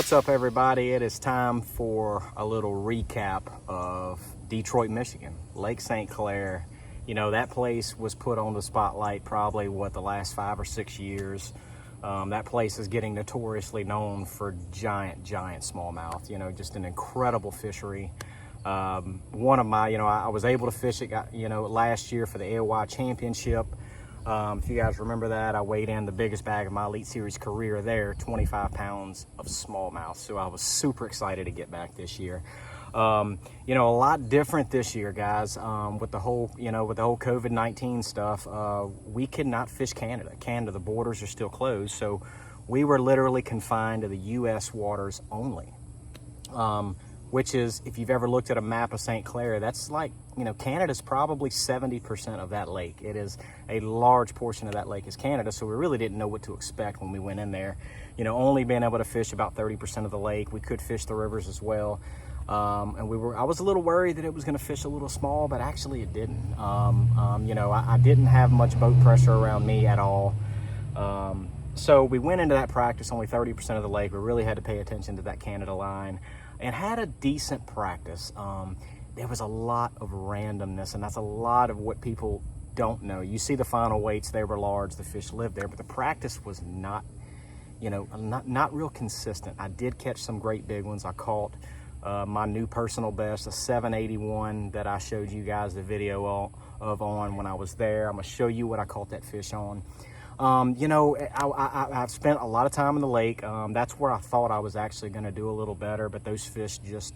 What's up, everybody? It is time for a little recap of Detroit, Michigan, Lake St Clair. You know, that place was put on the spotlight probably, the last 5 or 6 years. That place is getting notoriously known for giant smallmouth, you know, just an incredible fishery. One of my, I was able to fish it, last year for the AOY Championship. If you guys remember that, I weighed in the biggest bag of my Elite Series career there, 25 pounds of smallmouth. So I was super excited to get back this year. A lot different this year, guys, with the whole COVID-19 stuff. We could not fish Canada. The borders are still closed. So we were literally confined to the U.S. waters only. Which is, if you've ever looked at a map of St. Clair, that's like, Canada's probably 70% of that lake. It is a large portion of that lake is Canada, so we really didn't know what to expect when we went in there. Only being able to fish about 30% of the lake. We could fish the rivers as well. And I was a little worried that it was gonna fish a little small, but actually it didn't. I didn't have much boat pressure around me at all. So we went into that practice only 30% of the lake. We really had to pay attention to that Canada line and had a decent practice. There was a lot of randomness, and that's a lot of what people don't know. You see the final weights, they were large, the fish lived there, but the practice was not real consistent. I did catch some great big ones. I caught my new personal best, a 781 that I showed you guys the video of when I was there. I'm gonna show you what I caught that fish on. I've spent a lot of time in the lake. That's where I thought I was actually going to do a little better, but those fish just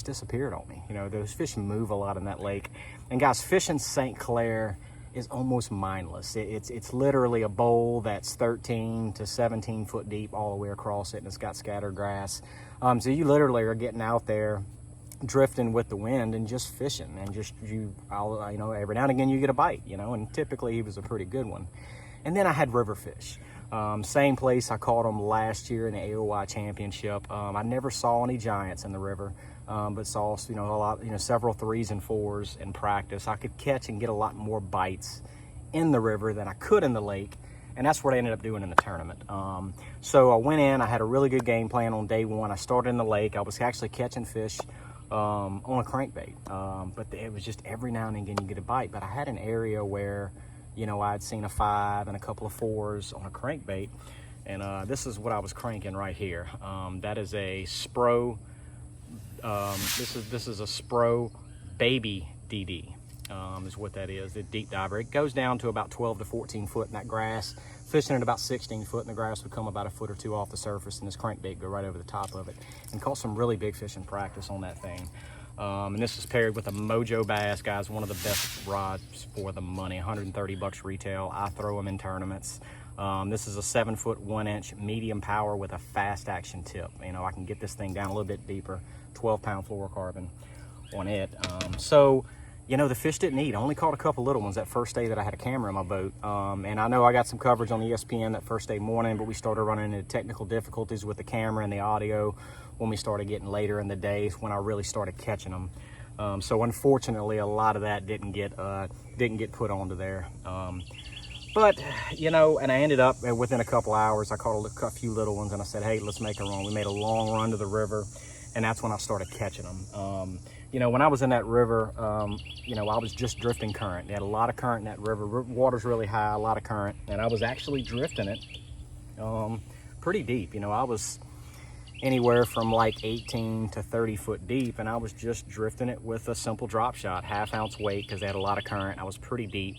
disappeared on me. Those fish move a lot in that lake. And guys, fishing St. Clair is almost mindless. It's literally a bowl that's 13 to 17 foot deep all the way across it, and it's got scattered grass. So you literally are getting out there, drifting with the wind and just fishing, and every now and again you get a bite, and typically he was a pretty good one. And then I had river fish. Same place I caught them last year in the AOY Championship. I never saw any giants in the river, but saw a lot, several 3s and 4s in practice. I could catch and get a lot more bites in the river than I could in the lake, and that's what I ended up doing in the tournament. So I went in. I had a really good game plan on day one. I started in the lake. I was actually catching fish on a crankbait, but it was just every now and again you get a bite. But I had an area where I'd seen a 5 and a couple of 4s on a crankbait, and this is what I was cranking right here. That is a Spro. This is a Spro baby DD. Is what that is. The deep diver. It goes down to about 12 to 14 foot in that grass. Fishing at about 16 foot in the grass would come about a foot or two off the surface, and this crankbait go right over the top of it. And caught some really big fish in practice on that thing. And this is paired with a Mojo bass, guys. One of the best rods for the money. 130 bucks retail. I throw them in tournaments. This is a 7 foot 1 inch medium power with a fast action tip. I can get this thing down a little bit deeper. 12-pound fluorocarbon on it. The fish didn't eat. I only caught a couple little ones that first day that I had a camera in my boat. And I know I got some coverage on ESPN that first day morning, but we started running into technical difficulties with the camera and the audio when we started getting later in the day, when I really started catching them. So unfortunately, a lot of that didn't get put onto there. But and I ended up within a couple hours, I caught a few little ones, and I said, hey, let's make a run. We made a long run to the river, and that's when I started catching them. When I was in that river, I was just drifting current. They had a lot of current in that river. Water's really high, a lot of current, and I was actually drifting it pretty deep. I was anywhere from like 18 to 30 foot deep, and I was just drifting it with a simple drop shot, 1/2 ounce weight, because they had a lot of current. I was pretty deep.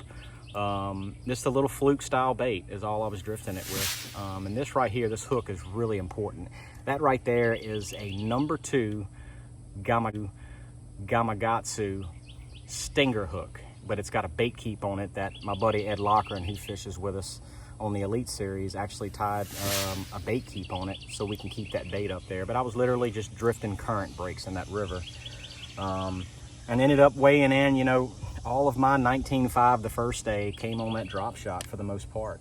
Just a little fluke style bait is all I was drifting it with. And this right here, this hook is really important. That right there is a number 2 Gamakatsu stinger hook, but it's got a bait keep on it that my buddy Ed Lochran, who fishes with us on the Elite Series, actually tied a bait keep on it so we can keep that bait up there. But I was literally just drifting current breaks in that river, and ended up weighing in. All of my 19.5 the first day came on that drop shot for the most part.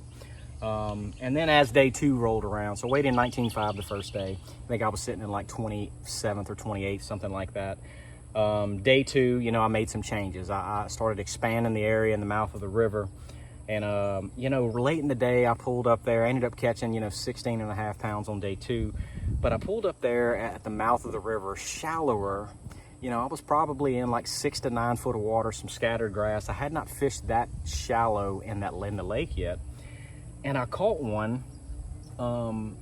And then as day 2 rolled around, so weighed in 19.5 the first day. I think I was sitting in like 27th or 28th, something like that. Day 2, I made some changes. I started expanding the area in the mouth of the river. And, you know, late in the day, I pulled up there. I ended up catching, you know, 16.5 pounds on day 2. But I pulled up there at the mouth of the river, shallower. You know, I was probably in like 6 to 9 foot of water, some scattered grass. I had not fished that shallow in the lake yet. And I caught one, on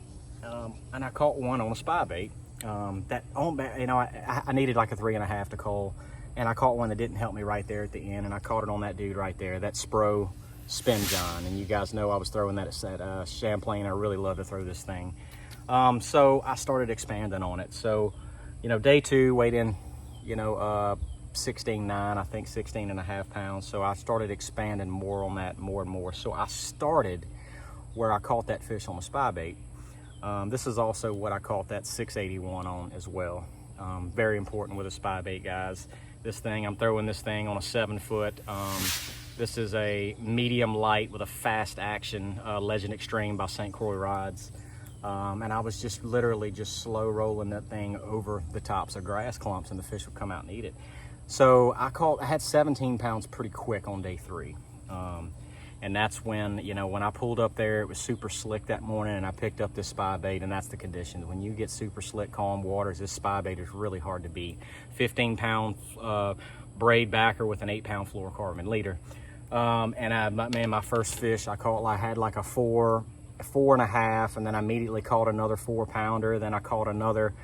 a spy bait. You know, I needed like a 3.5 to call. And I caught one that didn't help me right there at the end. And I caught it on that dude right there, that Spro Spin John. And you guys know I was throwing that at Champlain. I really love to throw this thing. So I started expanding on it. So, you know, day 2 weighed in, you know, 16.9, I think 16.5 pounds. So I started expanding more on that, more and more. So I started where I caught that fish on the spy bait. This is also what I caught that 681 on as well. Very important with a spy bait, guys. This thing, I'm throwing this thing on a 7 foot. This is a medium light with a fast action Legend XTREME by St. Croix rods. And I was just literally just slow rolling that thing over the tops of grass clumps, and the fish would come out and eat it. So I had 17 pounds pretty quick on day 3. And that's when, you know, when I pulled up there, it was super slick that morning, and I picked up this spy bait, and that's the conditions. When you get super slick, calm waters, this spy bait is really hard to beat. 15-pound braid backer with an 8-pound fluorocarbon leader. Man, my first fish I caught, I had like a 4.5, and then I immediately caught another 4-pounder. Then I caught another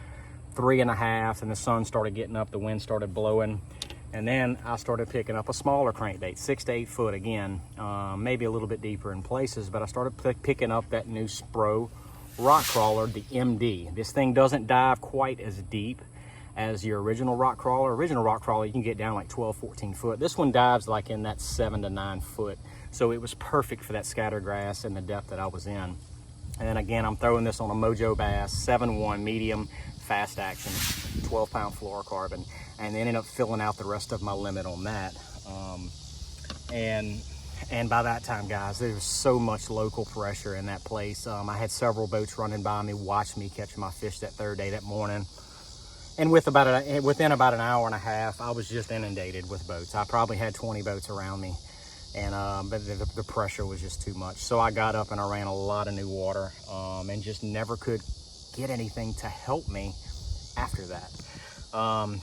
3.5, and the sun started getting up, the wind started blowing. And then I started picking up a smaller crankbait, 6 to 8 foot again, maybe a little bit deeper in places, but I started picking up that new Spro rock crawler, the MD. This thing doesn't dive quite as deep as your original rock crawler. Original rock crawler, you can get down like 12, 14 foot. This one dives like in that 7 to 9 foot. So it was perfect for that scattered grass and the depth that I was in. And again, I'm throwing this on a Mojo Bass, 7-1 medium, fast action, 12-pound fluorocarbon, and ended up filling out the rest of my limit on that. And by that time, guys, there was so much local pressure in that place. I had several boats running by me, watched me catching my fish that third day that morning. And within about an hour and a half, I was just inundated with boats. I probably had 20 boats around me, and but the pressure was just too much. So I got up and I ran a lot of new water, and just never could get anything to help me after that.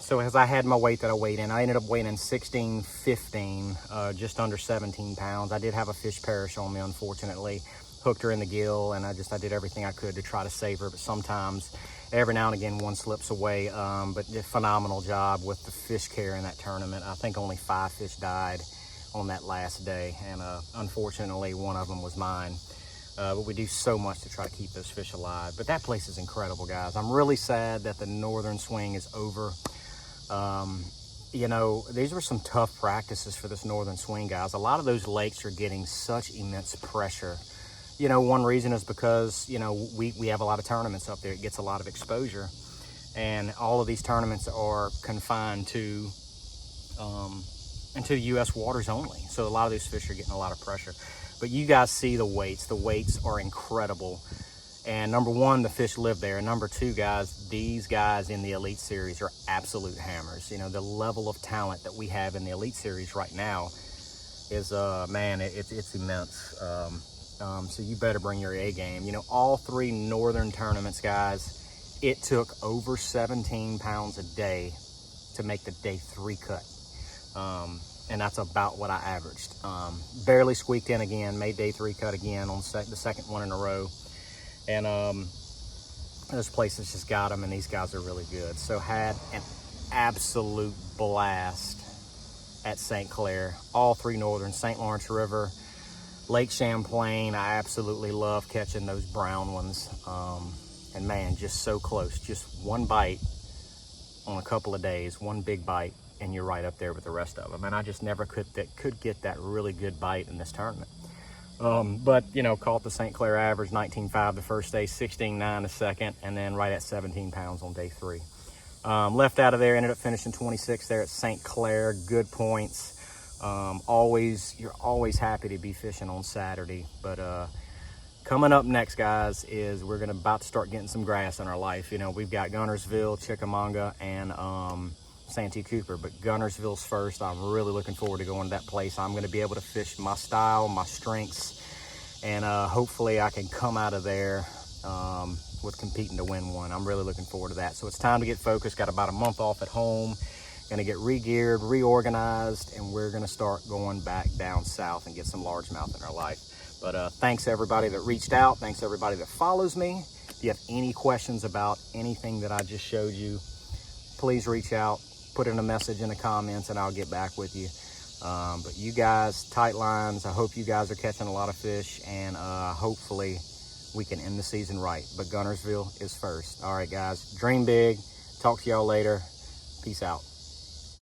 So as I had my weight that I weighed in, I ended up weighing in 16.15, just under 17 pounds. I did have a fish perish on me, unfortunately. Hooked her in the gill, and I did everything I could to try to save her, but sometimes, every now and again, one slips away. But did a phenomenal job with the fish care in that tournament. I think only 5 fish died on that last day, and unfortunately, one of them was mine. But we do so much to try to keep those fish alive. But that place is incredible, guys. I'm really sad that the northern swing is over. You know, these were some tough practices for this northern swing, guys. A lot of those lakes are getting such immense pressure. You know, one reason is because, you know, we have a lot of tournaments up there. It gets a lot of exposure. And all of these tournaments are confined to into U.S. waters only. So a lot of these fish are getting a lot of pressure. But you guys see the weights. The weights are incredible. And number one, the fish live there. And number two, guys, these guys in the Elite Series are absolute hammers. You know, the level of talent that we have in the Elite Series right now is, man, it's immense. So you better bring your A game. You know, all 3 northern tournaments, guys, it took over 17 pounds a day to make the day 3 cut. And that's about what I averaged. Barely squeaked in again, made day 3 cut again on the second one in a row. And those places just got them, and these guys are really good. So had an absolute blast at St. Clair. All 3 northern, St. Lawrence River, Lake Champlain. I absolutely love catching those brown ones. And man, just so close. Just one bite on a couple of days, one big bite, and you're right up there with the rest of them. And I just never could get that really good bite in this tournament. But, you know, caught the St. Clair average, 19.5 the first day, 16.9 the second, and then right at 17 pounds on day 3. Left out of there, ended up finishing 26 there at St. Clair, good points. You're always happy to be fishing on Saturday. But coming up next, guys, is we're about to start getting some grass in our life. You know, we've got Gunnersville, Chickamauga, and Santee Cooper, but Guntersville's first. I'm really looking forward to going to that place. I'm going to be able to fish my style, my strengths, and hopefully I can come out of there with competing to win one. I'm really looking forward to that. So it's time to get focused. Got about a month off at home. Going to get re-geared, reorganized, and we're going to start going back down south and get some largemouth in our life. But thanks everybody that reached out. Thanks everybody that follows me. If you have any questions about anything that I just showed you, please reach out, put in a message in the comments, and I'll get back with you. But you guys, tight lines. I hope you guys are catching a lot of fish, and hopefully we can end the season right. But Guntersville is first. All right, guys, dream big. Talk to y'all later. Peace out.